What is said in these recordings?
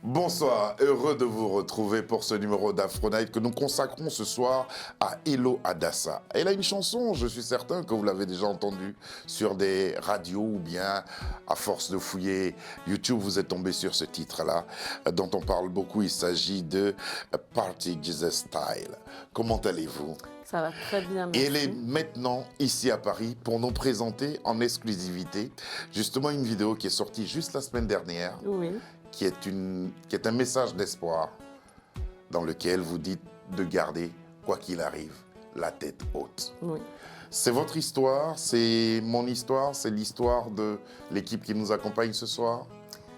Bonsoir, heureux de vous retrouver pour ce numéro d'Afro Night que nous consacrons ce soir à Elo Adassa. Elle a une chanson, je suis certain que vous l'avez déjà entendue sur des radios ou bien à force de fouiller YouTube, vous êtes tombé sur ce titre-là dont on parle beaucoup. Il s'agit de Party Jesus Style. Comment allez-vous? Ça va très bien, merci. Et elle est maintenant ici à Paris pour nous présenter en exclusivité justement une vidéo qui est sortie juste la semaine dernière. Oui. Qui est un message d'espoir dans lequel vous dites de garder, quoi qu'il arrive, la tête haute. Oui. C'est votre histoire, c'est mon histoire, c'est l'histoire de l'équipe qui nous accompagne ce soir.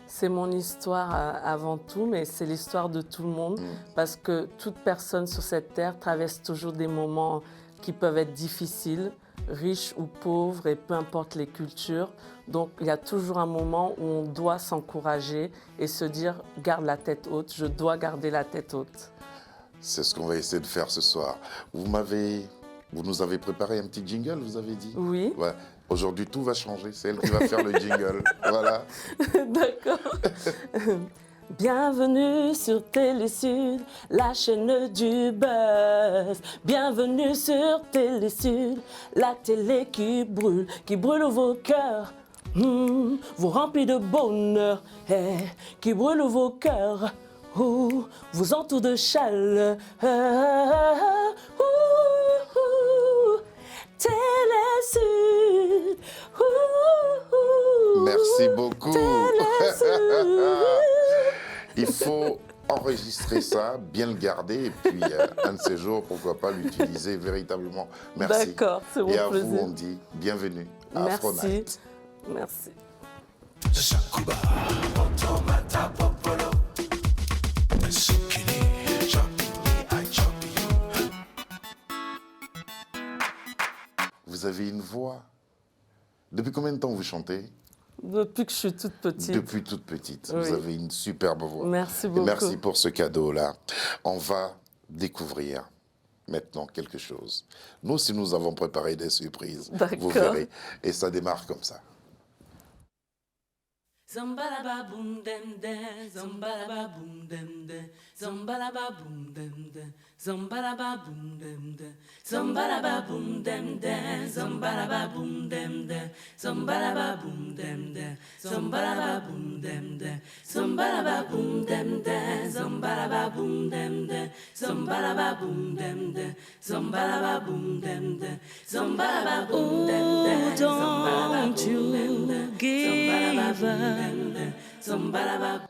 C'est mon histoire avant tout, mais c'est l'histoire de tout le monde, parce que toute personne sur cette terre traverse toujours des moments qui peuvent être difficiles, riches ou pauvres, et peu importe les cultures. Donc, il y a toujours un moment où on doit s'encourager et se dire « garde la tête haute, je dois garder la tête haute ». C'est ce qu'on va essayer de faire ce soir. Vous nous avez préparé un petit jingle, vous avez dit? Oui. Ouais. Aujourd'hui, tout va changer. C'est elle qui va faire le jingle. Voilà. D'accord. Bienvenue sur Télé-Sud, la chaîne du buzz. Bienvenue sur Télé-Sud, la télé qui brûle vos cœurs. Vous remplit de bonheur, qui brûle vos cœurs. Vous entoure de chaleur. Télé-Sud. Merci beaucoup. Télé-Sud. Il faut enregistrer ça, bien le garder, et puis un de ces jours, pourquoi pas l'utiliser véritablement. Merci. D'accord, c'est mon plaisir. Et à plaisir. vous, on dit bienvenue à Afro Merci. Night. Merci. Vous avez une voix. Depuis combien de temps vous chantez? Depuis que je suis toute petite. Depuis toute petite. Oui. Vous avez une superbe voix. Merci Et beaucoup. merci pour ce cadeau-là. On va découvrir maintenant quelque chose. Nous aussi, nous avons préparé des surprises. Vous D'accord. verrez. Et ça démarre comme ça. Zombalaba boom dem dem, zombalaba boom dem dem, zombalaba boom dem dem, zombalaba boom dem dem, zombalaba boom dem dem, zombalaba boom dem dem, zombalaba boom dem dem, zombalaba boom dem dem, zombalaba boom dem dem, zombalaba boom dem dem, zombalaba boom dem dem, zombalaba boom dem dem, zombalaba boom dem dem, zombalaba boom dem dem, give up.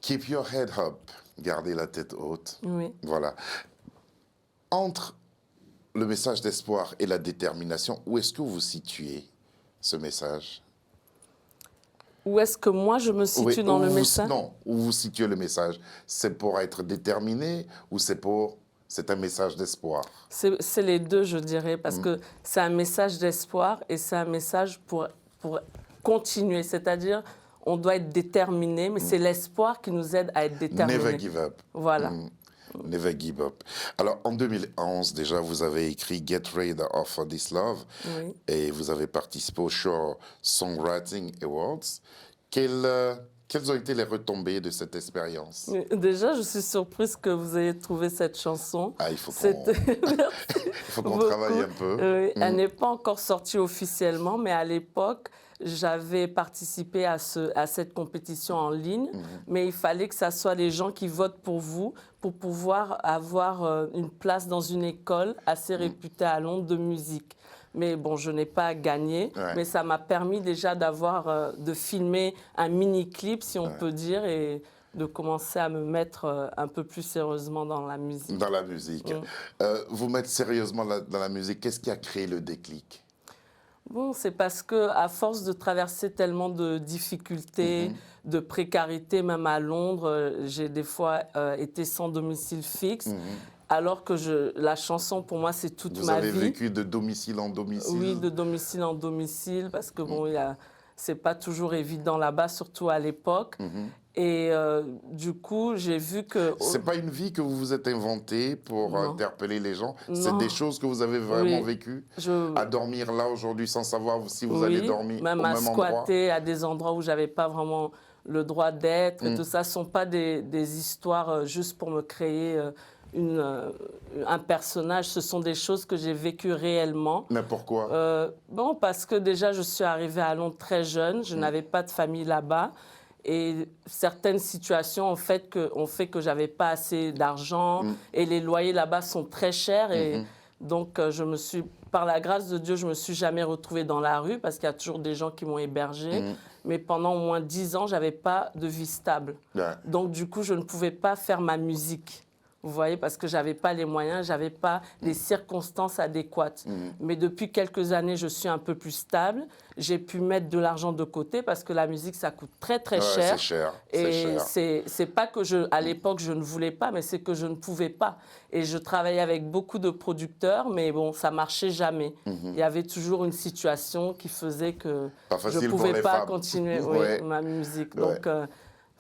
Keep your head up. Gardez la tête haute. Oui. Voilà. Entre le message d'espoir et la détermination, où est-ce que vous situez ce message? Où est-ce que moi je me situe Oui, dans où le vous- message? Non, où vous situez le message? C'est pour être déterminé ou c'est un message d'espoir? C'est les deux, je dirais, parce que c'est un message d'espoir et c'est un message pour continuer. C'est-à-dire, on doit être déterminé, mais c'est l'espoir qui nous aide à être déterminé. Never give up. Voilà. Never give up. Alors, en 2011, déjà, vous avez écrit Get Rid of This Love Oui. et vous avez participé au Show Songwriting Awards. Quelles ont été les retombées de cette expérience? Mais déjà, je suis surprise que vous ayez trouvé cette chanson. Ah, il faut qu'on C'était- il faut qu'on Beaucoup. travaille un peu. Oui, elle n'est pas encore sortie officiellement, mais à l'époque, j'avais participé à cette compétition en ligne, mais il fallait que ce soit les gens qui votent pour vous pour pouvoir avoir une place dans une école assez réputée à Londres de musique. Mais bon, je n'ai pas gagné, Ouais. mais ça m'a permis déjà de filmer un mini-clip, si on peut dire, et de commencer à me mettre un peu plus sérieusement dans la musique. Dans la musique. Vous mettre sérieusement dans la musique, qu'est-ce qui a créé le déclic? Bon, c'est parce que à force de traverser tellement de difficultés, de précarité, même à Londres, j'ai des fois été sans domicile fixe, alors que la chanson pour moi c'est toute Vous ma avez vie. vécu de domicile en domicile? Oui, de domicile en domicile, parce que bon, c'est pas toujours évident là-bas, surtout à l'époque. Et du coup, j'ai vu que... C'est pas une vie que vous vous êtes inventée pour Non. interpeller les gens. C'est Non. des choses que vous avez vraiment Oui. vécues. Je- À dormir là aujourd'hui sans savoir si vous Oui, allez dormir même au à même endroit. squatter à des endroits où j'avais pas vraiment le droit d'être et tout ça, ne sont pas des histoires juste pour me créer un personnage. Ce sont des choses que j'ai vécues réellement. Mais pourquoi? Bon, parce que déjà, je suis arrivée à Londres très jeune. Je n'avais pas de famille là-bas. Et certaines situations ont fait que je n'avais pas assez d'argent. Et les loyers là-bas sont très chers. Et donc, par la grâce de Dieu, je ne me suis jamais retrouvée dans la rue parce qu'il y a toujours des gens qui m'ont hébergée. Mais pendant au moins 10 ans, je n'avais pas de vie stable. Ouais. Donc, du coup, je ne pouvais pas faire ma musique. Vous voyez, parce que je n'avais pas les moyens, je n'avais pas les circonstances adéquates. Mais depuis quelques années, je suis un peu plus stable. J'ai pu mettre de l'argent de côté parce que la musique, ça coûte très, très cher. C'est cher. Et c'est pas que à l'époque, je ne voulais pas, mais c'est que je ne pouvais pas. Et je travaillais avec beaucoup de producteurs, mais bon, ça marchait jamais. Il y avait toujours une situation qui faisait que je ne pouvais pas continuer ma musique. Donc,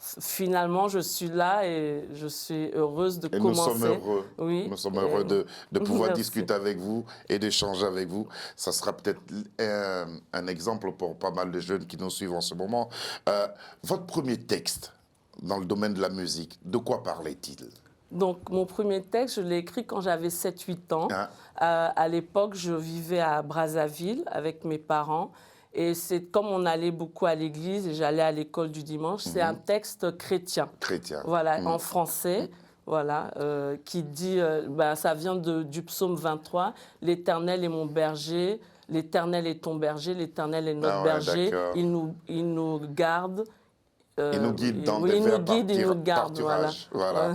finalement, je suis là et je suis heureuse de commencer. Nous sommes heureux. Oui. Nous sommes heureux de pouvoir discuter avec vous et d'échanger avec vous. Ça sera peut-être un exemple pour pas mal de jeunes qui nous suivent en ce moment. Votre premier texte dans le domaine de la musique, de quoi parlait-il? Donc, mon premier texte, je l'ai écrit quand j'avais 7-8 ans. À l'époque, je vivais à Brazzaville avec mes parents. Et c'est comme on allait beaucoup à l'église et j'allais à l'école du dimanche, c'est un texte chrétien. Voilà, en français, voilà, qui dit, ça vient du psaume 23, « L'Éternel est mon berger, l'Éternel est ton berger, l'Éternel est notre berger, il nous garde. » Il nous guide dans des pâturages. Voilà.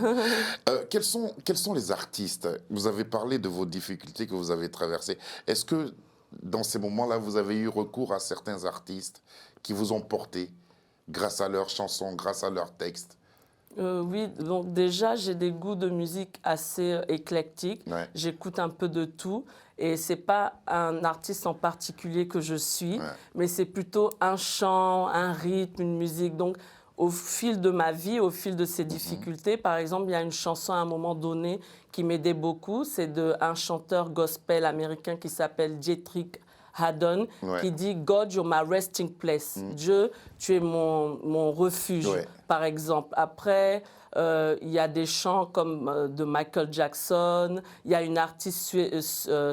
Quels sont les artistes? Vous avez parlé de vos difficultés que vous avez traversées. Est-ce que dans ces moments-là, vous avez eu recours à certains artistes qui vous ont porté grâce à leurs chansons, grâce à leurs textes? Oui, donc déjà, j'ai des goûts de musique assez éclectiques. J'écoute un peu de tout. Et ce n'est pas un artiste en particulier que je suis, mais c'est plutôt un chant, un rythme, une musique. Donc, au fil de ma vie, au fil de ces difficultés, par exemple, il y a une chanson à un moment donné qui m'aidait beaucoup. C'est d'un chanteur gospel américain qui s'appelle Dietrich Haddon, qui dit « God, you're my resting place ». Dieu, tu es mon refuge, par exemple. Après, il y a des chants comme de Michael Jackson. Il y a une artiste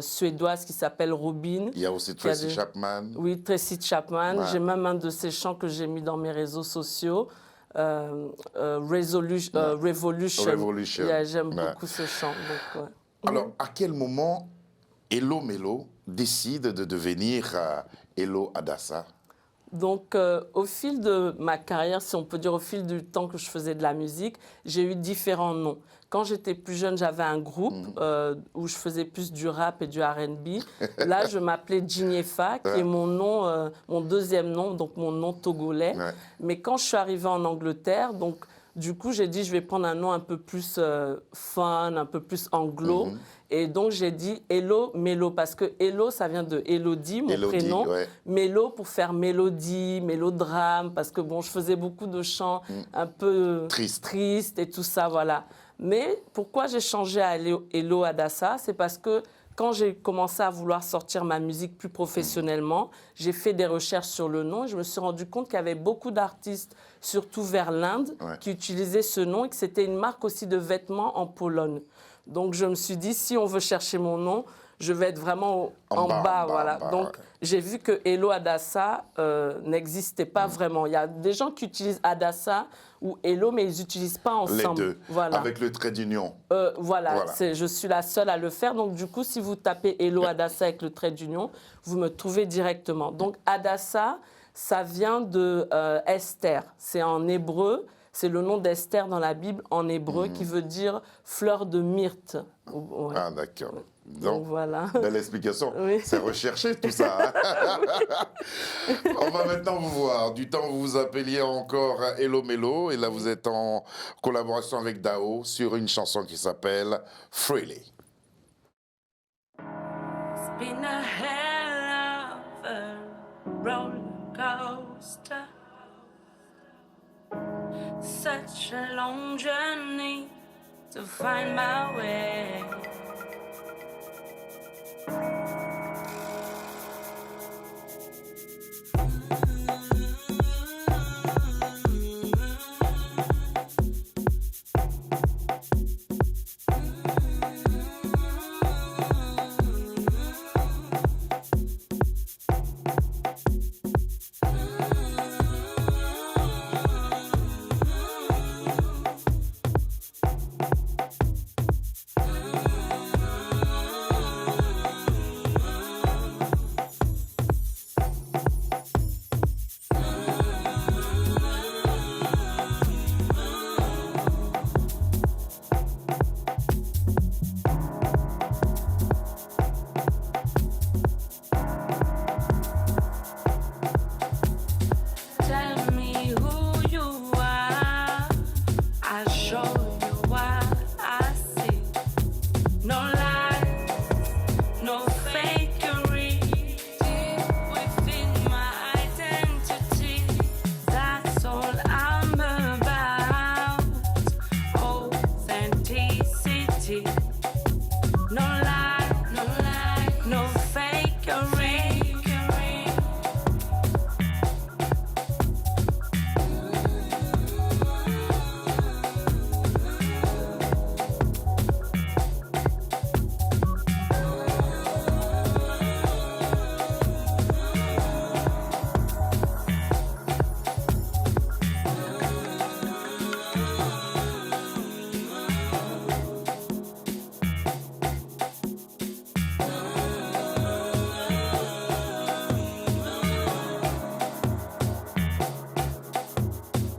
suédoise qui s'appelle Robin. Il y a aussi Tracy Chapman. Oui, Tracy Chapman. J'ai même un de ses chants que j'ai mis dans mes réseaux sociaux. Revolution. J'aime beaucoup ce chant. Donc, alors, à quel moment Elo Melo décide de devenir Elo Adassa? Donc, au fil de ma carrière, si on peut dire au fil du temps que je faisais de la musique, j'ai eu différents noms. Quand j'étais plus jeune, j'avais un groupe où je faisais plus du rap et du R&B. Là, je m'appelais Djiniefa, qui est mon nom, mon deuxième nom, donc mon nom togolais. Mais quand je suis arrivée en Angleterre, donc du coup, j'ai dit je vais prendre un nom un peu plus fun, un peu plus anglo. Et donc, j'ai dit Elo Melo, parce que Elo, ça vient de Elodie, mon prénom. Melo pour faire mélodie, mélodrame, parce que bon, je faisais beaucoup de chants un peu tristes et tout ça, voilà. Mais pourquoi j'ai changé à Elo Adassa? C'est parce que quand j'ai commencé à vouloir sortir ma musique plus professionnellement, j'ai fait des recherches sur le nom et je me suis rendu compte qu'il y avait beaucoup d'artistes, surtout vers l'Inde, qui utilisaient ce nom et que c'était une marque aussi de vêtements en Pologne. Donc, je me suis dit, si on veut chercher mon nom, je vais être vraiment en bas, voilà. Donc, j'ai vu que Elo Adassa n'existait pas vraiment. Il y a des gens qui utilisent Adassa ou Elo, mais ils n'utilisent pas ensemble. Les deux, avec le trait d'union. Voilà. Je suis la seule à le faire. Donc, du coup, si vous tapez Elo Adassa avec le trait d'union, vous me trouvez directement. Donc, Adassa, ça vient de Esther. C'est en hébreu. C'est le nom d'Esther dans la Bible en hébreu qui veut dire fleur de myrte. Ah, d'accord. Donc voilà. Belle explication. C'est recherché tout ça. On va maintenant vous voir. Du temps où vous vous appeliez encore Elo Melo, et là vous êtes en collaboration avec Dao sur une chanson qui s'appelle Freely. It's been a hell of a roller coaster. Such a long journey to find my way. show you what I see. No lies, no fakery. Deep within my identity, that's all I'm about. Authenticity. No lie, no fakery.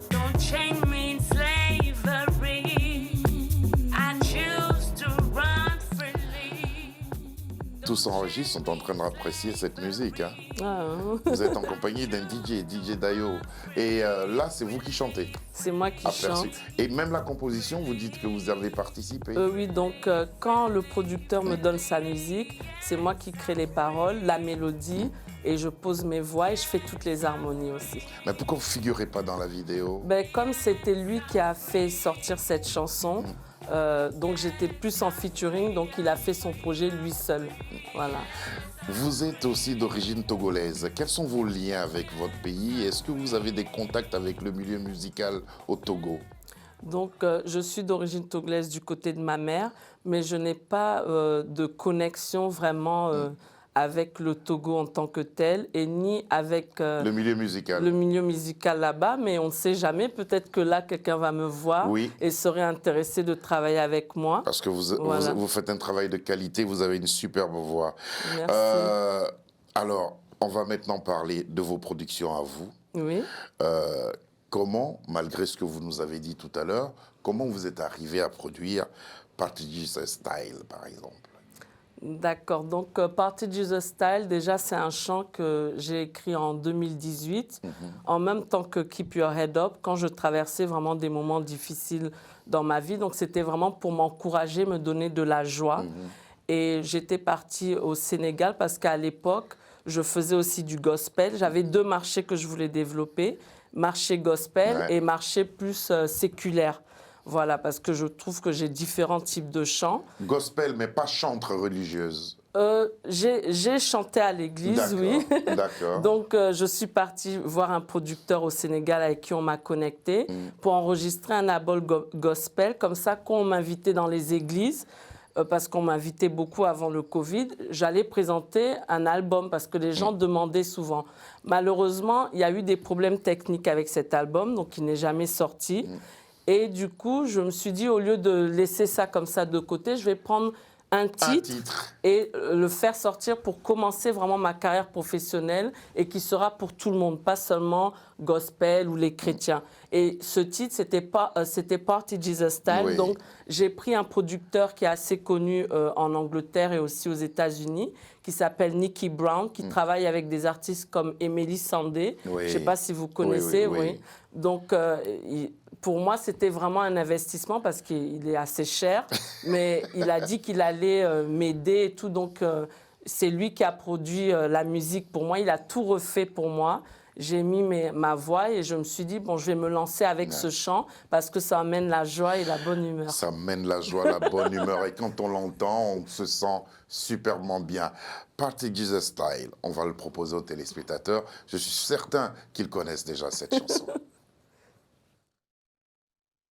Don't chain me in slavery. I choose to run freely. Tous s'enregistrent, sont en train d'apprécier cette musique. Hein. Ah, Vous êtes en compagnie d'un DJ Dayo. Et là, c'est vous qui chantez. c'est moi qui Aperçu. chante. Et même la composition, vous dites que vous avez participé. Oui, donc quand le producteur me donne sa musique, c'est moi qui crée les paroles, la mélodie, et je pose mes voix et je fais toutes les harmonies aussi. Mais pourquoi vous ne figurez pas dans la vidéo? Ben, comme c'était lui qui a fait sortir cette chanson, donc j'étais plus en featuring, donc il a fait son projet lui seul. Voilà. Vous êtes aussi d'origine togolaise. Quels sont vos liens avec votre pays? Est-ce que vous avez des contacts avec le milieu musical au Togo? Donc je suis d'origine togolaise du côté de ma mère, mais je n'ai pas de connexion vraiment avec le Togo en tant que tel, et ni avec Le milieu musical. le milieu musical là-bas, mais on ne sait jamais. Peut-être que là, quelqu'un va me voir Oui. et serait intéressé de travailler avec moi. Parce que Voilà. vous faites un travail de qualité, vous avez une superbe voix. Merci. Alors, on va maintenant parler de vos productions à vous. Oui. Comment, malgré ce que vous nous avez dit tout à l'heure, comment vous êtes arrivé à produire Party Jesus Style, par exemple? D'accord. Donc, Party Jesus Style, déjà, c'est un chant que j'ai écrit en 2018, en même temps que Keep Your Head Up, quand je traversais vraiment des moments difficiles dans ma vie. Donc, c'était vraiment pour m'encourager, me donner de la joie. Et j'étais partie au Sénégal parce qu'à l'époque, je faisais aussi du gospel. J'avais deux marchés que je voulais développer, marché gospel et marché plus séculaire. Voilà, parce que je trouve que j'ai différents types de chants. Gospel, mais pas chantre religieuse. J'ai chanté à l'église, oui. D'accord. Donc, je suis partie voir un producteur au Sénégal avec qui on m'a connecté pour enregistrer un album gospel. Comme ça, quand on m'invitait dans les églises, parce qu'on m'invitait beaucoup avant le Covid, j'allais présenter un album parce que les gens demandaient souvent. Malheureusement, il y a eu des problèmes techniques avec cet album, donc il n'est jamais sorti. Et du coup, je me suis dit, au lieu de laisser ça comme ça de côté, je vais prendre un titre et le faire sortir pour commencer vraiment ma carrière professionnelle et qui sera pour tout le monde, pas seulement gospel ou les chrétiens. Et ce titre, c'était Party Jesus Style. Oui. Donc, j'ai pris un producteur qui est assez connu en Angleterre et aussi aux États-Unis, qui s'appelle Nicky Brown, qui travaille avec des artistes comme Emily Sandé. Oui. Je ne sais pas si vous connaissez. Oui. Donc, pour moi, c'était vraiment un investissement parce qu'il est assez cher, mais il a dit qu'il allait m'aider et tout. Donc, c'est lui qui a produit la musique pour moi. Il a tout refait pour moi. J'ai mis ma voix et je me suis dit, bon, je vais me lancer avec ce chant parce que ça amène la joie et la bonne humeur. Ça amène la joie, la bonne humeur. Et quand on l'entend, on se sent superbement bien. Party Jesus Style, on va le proposer aux téléspectateurs. Je suis certain qu'ils connaissent déjà cette chanson.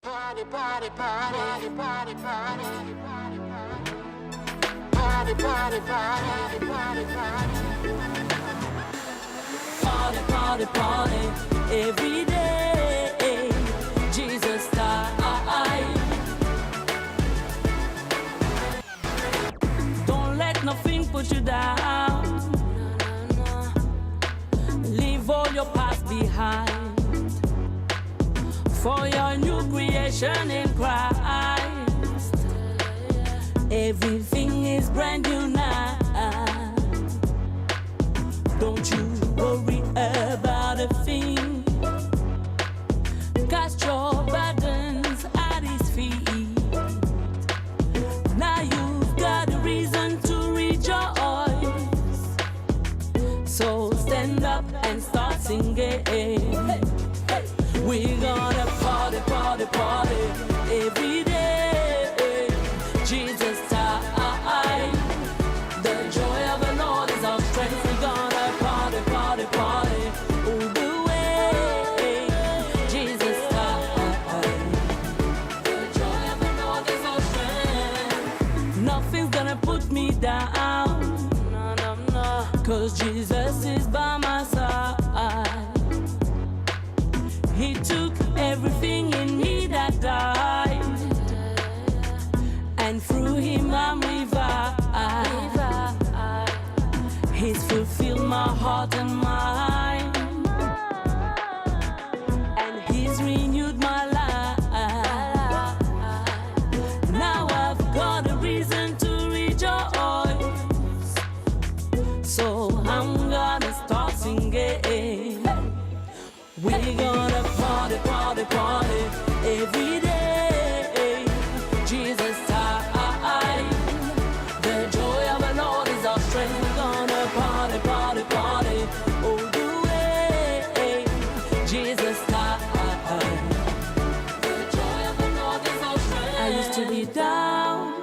Party, party, party, party, party, party, party, party, party, Party, party, party, every day. Jesus style. Don't let nothing put you down. Leave all your past behind. For your new creation in Christ. Everything is brand new now. Don't you worry about a thing. Cast your burdens at His 'cause Jesus is by my side. He took everything in me that died, and through him I'm revived. He's fulfilled my heart and mind, and he's renewed my life. Now I've got a reason to rejoice, so I'm gonna start singing. We're gonna party, party, party every day. Jesus time, the joy of the Lord is our strength. We're gonna party, party, party all the way. Jesus time, the joy of the Lord is our strength. I used to be down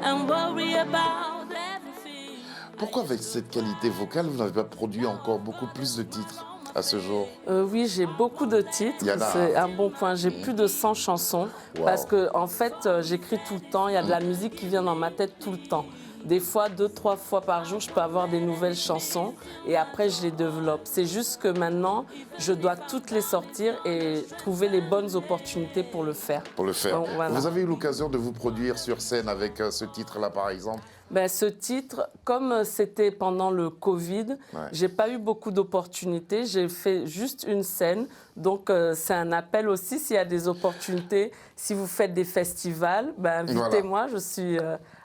and worry about everything. Pourquoi avec cette qualité vocale, vous n'avez pas produit encore beaucoup plus de titres à ce jour? Oui, j'ai beaucoup de titres, Il y en a. c'est un bon point. J'ai plus de 100 chansons parce que en fait, j'écris tout le temps. Il y a de la musique qui vient dans ma tête tout le temps. Des fois, 2-3 fois par jour, je peux avoir des nouvelles chansons et après, je les développe. C'est juste que maintenant, je dois toutes les sortir et trouver les bonnes opportunités pour le faire. Pour le faire. Donc, voilà. Vous avez eu l'occasion de vous produire sur scène avec ce titre-là, par exemple? Ben, ce titre, comme c'était pendant le Covid, j'ai pas eu beaucoup d'opportunités. J'ai fait juste une scène. Donc, c'est un appel aussi. S'il y a des opportunités, si vous faites des festivals, ben, invitez-moi. Je suis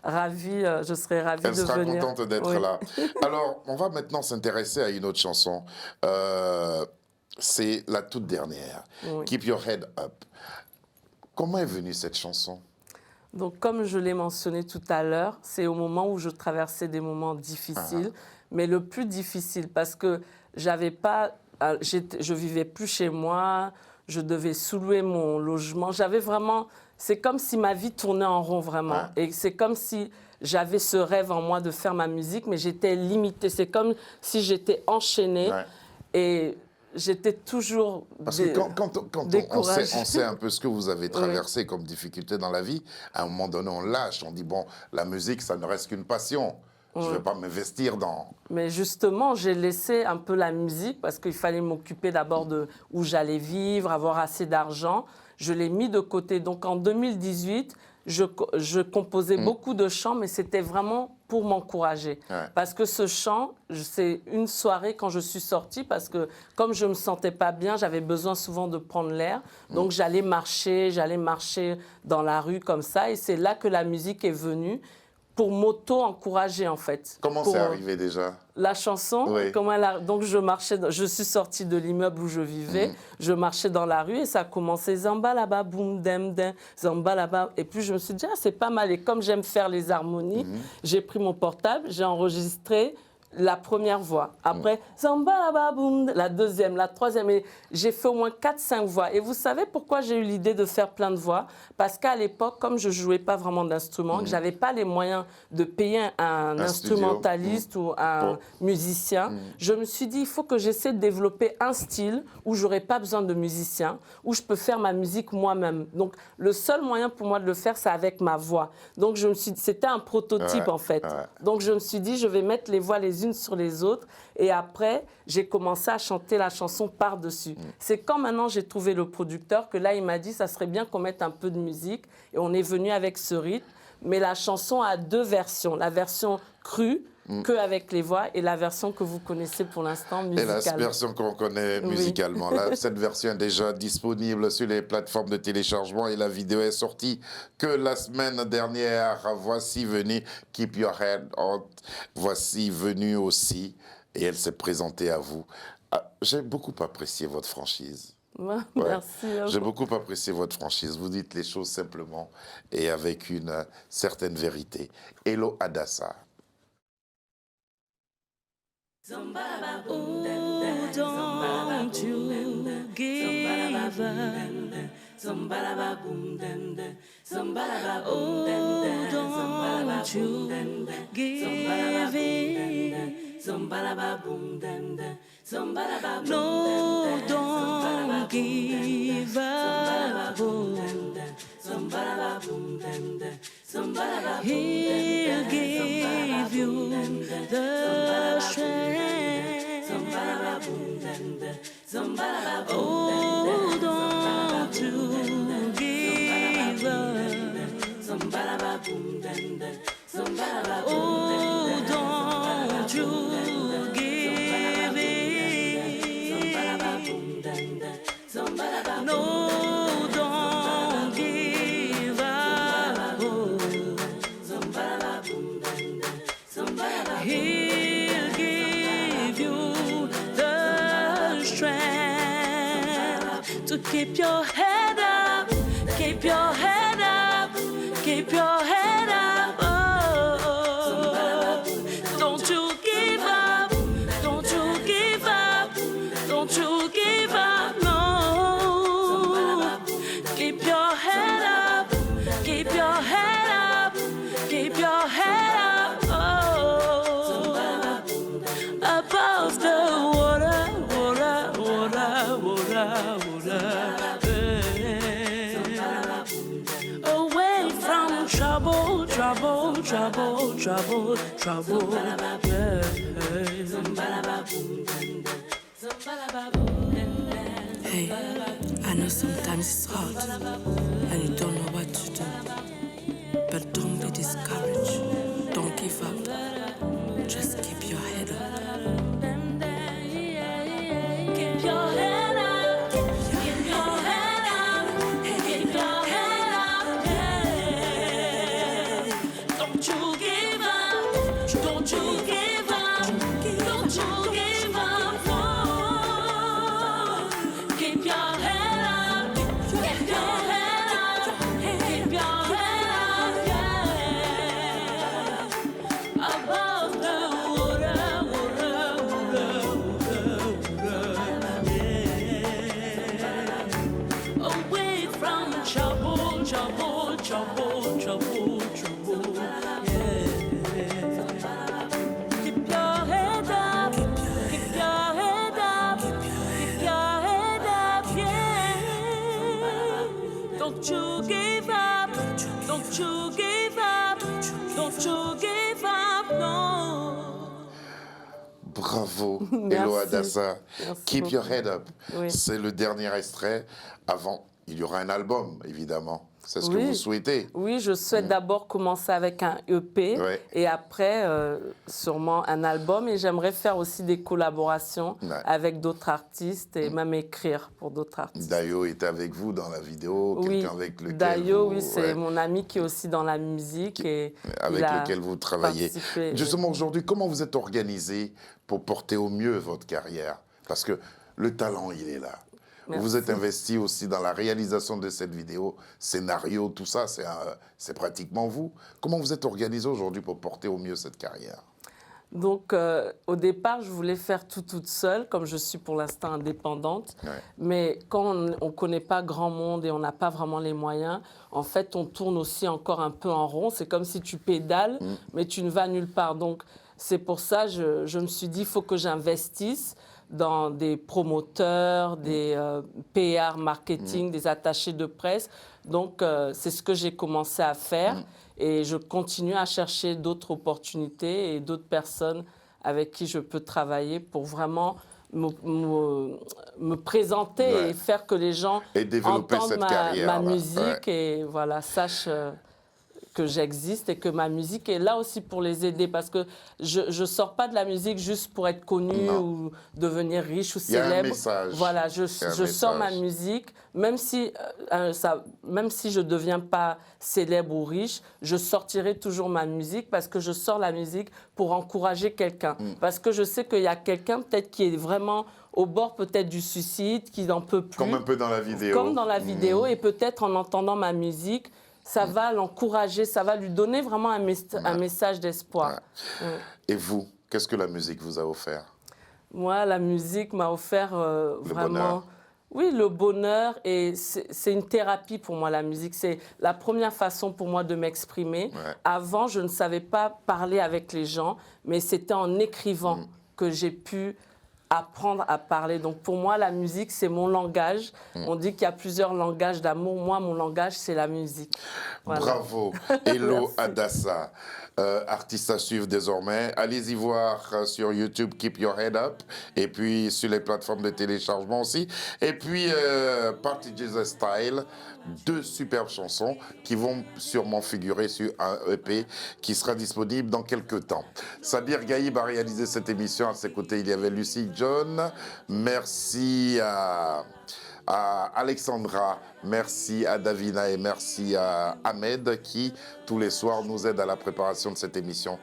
ravie, je serais ravie de venir. Elle sera contente d'être là. Alors, on va maintenant s'intéresser à une autre chanson. C'est la toute dernière. Keep Your Head Up. Comment est venue cette chanson? Donc, comme je l'ai mentionné tout à l'heure, c'est au moment où je traversais des moments difficiles, mais le plus difficile parce que j'avais pas, je vivais plus chez moi, je devais sous-louer mon logement. J'avais vraiment, c'est comme si ma vie tournait en rond vraiment, et c'est comme si j'avais ce rêve en moi de faire ma musique, mais j'étais limitée. C'est comme si j'étais enchaînée et j'étais toujours Parce que quand on sait un peu ce que vous avez traversé comme difficulté dans la vie, à un moment donné, on lâche, on dit, bon, la musique, ça ne reste qu'une passion. Je ne vais pas m'investir dans... Mais justement, j'ai laissé un peu la musique parce qu'il fallait m'occuper d'abord de où j'allais vivre, avoir assez d'argent. Je l'ai mis de côté. Donc en 2018, je composais beaucoup de chants, mais c'était vraiment pour m'encourager. Parce que ce chant, c'est une soirée quand je suis sortie, parce que comme je ne me sentais pas bien, j'avais besoin souvent de prendre l'air. Donc j'allais marcher dans la rue comme ça. Et c'est là que la musique est venue pour m'auto-encourager en fait. Comment c'est arrivé déjà? La chanson, donc je suis sortie de l'immeuble où je vivais, je marchais dans la rue et ça a commencé Zambalaba, boum, dem, dem, Zambalaba. Et puis je me suis dit, c'est pas mal. Et comme j'aime faire les harmonies, j'ai pris mon portable, j'ai enregistré la première voix. Après, Zambalaba, boum, la deuxième, la troisième. Et j'ai fait au moins 4-5 voix. Et vous savez pourquoi j'ai eu l'idée de faire plein de voix? Parce qu'à l'époque, comme je ne jouais pas vraiment d'instrument, que je n'avais pas les moyens de payer un instrumentaliste ou un musicien, je me suis dit, il faut que j'essaie de développer un style où je n'aurai pas besoin de musicien, où je peux faire ma musique moi-même. Donc, le seul moyen pour moi de le faire, c'est avec ma voix. Donc, c'était un prototype, en fait. Donc, je me suis dit, je vais mettre les voix les unes sur les autres. Et après, j'ai commencé à chanter la chanson par-dessus. C'est quand maintenant j'ai trouvé le producteur que là, il m'a dit, ça serait bien qu'on mette un peu de musique. Et on est venu avec ce rythme. Mais la chanson a 2 versions. La version crue, que avec les voix, et la version que vous connaissez pour l'instant musicale. Et la version qu'on connaît musicalement. Là, cette version est déjà disponible sur les plateformes de téléchargement et la vidéo est sortie que la semaine dernière. Voici venue Keep Your Head Up. Voici venue aussi et elle s'est présentée à vous. J'ai beaucoup apprécié votre franchise. Merci. J'ai beaucoup apprécié votre franchise. Vous dites les choses simplement et avec une certaine vérité. Hello Adassa. Oh, don't you give up. Oh, don't you give in. No, don't give up. He'll give you the strength. Keep your head up, keep your head up, keep your head up. Oh, don't you give up, don't you give up, don't you give up, no. Keep your head up, keep your head up, keep your head up. Oh, above the water, water, water, water, water. Away from trouble, trouble, trouble, trouble, trouble. Hey, I know sometimes it's hard and you don't know what to do. But don't be discouraged. Don't give up. Just keep your head up. Keep your head up, keep your head up, keep your head up, yeah. Don't you give up, don't you give up, don't you give up, no. Keep your head up, keep your head up, keep your head up, yeah. Above the water, water, water, yeah. Away from trouble, trouble, trouble, trouble, trouble, yeah. Keep your head up, keep your head up, keep your head up, yeah. Don't you give up, don't you give up, don't you give up, no. Bravo, Merci. Elo Adassa. Merci Keep your beaucoup. head up. Oui. C'est le dernier extrait. Avant, il y aura un album, évidemment. C'est ce que Oui. vous souhaitez. Oui, je souhaite d'abord commencer avec un EP Ouais. et après sûrement un album. Et j'aimerais faire aussi des collaborations Ouais. avec d'autres artistes et même écrire pour d'autres artistes. Dayo est avec vous dans la vidéo, Oui, quelqu'un avec lequel Dayo, vous, oui, c'est ouais, mon ami qui est aussi dans la musique et avec il a lequel vous travaillez. participé, Justement, aujourd'hui, comment vous êtes organisé pour porter au mieux votre carrière? Parce que le talent, il est là. Merci. Vous êtes investi aussi dans la réalisation de cette vidéo, scénario, tout ça, c'est pratiquement vous. Comment vous êtes organisé aujourd'hui pour porter au mieux cette carrière? Donc, au départ, je voulais faire tout toute seule, comme je suis pour l'instant indépendante. Ouais. Mais quand on ne connaît pas grand monde et on n'a pas vraiment les moyens, en fait, on tourne aussi encore un peu en rond. C'est comme si tu pédales, mais tu ne vas nulle part. Donc, c'est pour ça que je me suis dit, il faut que j'investisse dans des promoteurs, des PR marketing, des attachés de presse. Donc, c'est ce que j'ai commencé à faire. Et je continue à chercher d'autres opportunités et d'autres personnes avec qui je peux travailler pour vraiment me présenter Ouais. et faire que les gens Et développer entendent cette ma carrière-là. musique et voilà, sachent que j'existe et que ma musique est là aussi pour les aider parce que je ne sors pas de la musique juste pour être connue Non. ou devenir riche ou Il y a un célèbre. message. Voilà, Il y a un je sors ma message. musique, même si je ne deviens pas célèbre ou riche, je sortirai toujours ma musique parce que je sors la musique pour encourager quelqu'un. Parce que je sais qu'il y a quelqu'un peut-être qui est vraiment au bord peut-être du suicide, qui n'en peut plus. Comme un peu dans la vidéo. Comme dans la vidéo, et peut-être en entendant ma musique, ça va l'encourager, ça va lui donner vraiment un message d'espoir. Ouais. Et vous, qu'est-ce que la musique vous a offert? Moi, la musique m'a offert vraiment... bonheur. Oui, le bonheur, et c'est une thérapie pour moi, la musique. C'est la première façon pour moi de m'exprimer. Ouais. Avant, je ne savais pas parler avec les gens, mais c'était en écrivant que j'ai pu apprendre à parler. Donc pour moi, la musique, c'est mon langage. On dit qu'il y a plusieurs langages d'amour. Moi, mon langage, c'est la musique. Voilà. Bravo, Elo Merci. Adassa, artiste à suivre désormais. Allez-y voir sur YouTube Keep Your Head Up et puis sur les plateformes de téléchargement aussi. Et puis Party Jesus Style, 2 superbes chansons qui vont sûrement figurer sur un EP qui sera disponible dans quelques temps. Sabir Gaïb a réalisé cette émission. À ses côtés, il y avait Lucie John. Merci à Alexandra, merci à Davina et merci à Ahmed qui, tous les soirs, nous aide à la préparation de cette émission.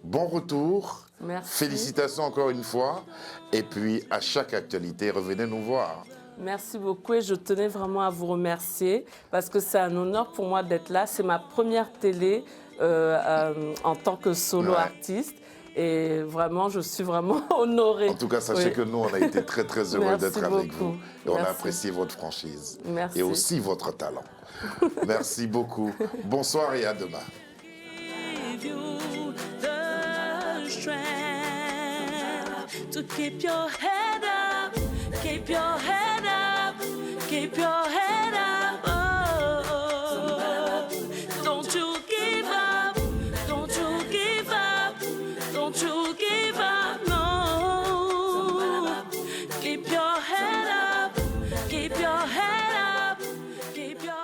Bon retour, Merci. félicitations encore une fois, et puis à chaque actualité, revenez nous voir. Merci beaucoup et je tenais vraiment à vous remercier parce que c'est un honneur pour moi d'être là. C'est ma première télé en tant que solo artiste. Et vraiment, je suis vraiment honorée. En tout cas, sachez que nous, on a été très, très heureux d'être avec vous. Et on a Merci. apprécié votre franchise. Merci. Et aussi votre talent. Merci beaucoup. Bonsoir et à demain. Give you the strength to keep your head up, keep your head up, keep your head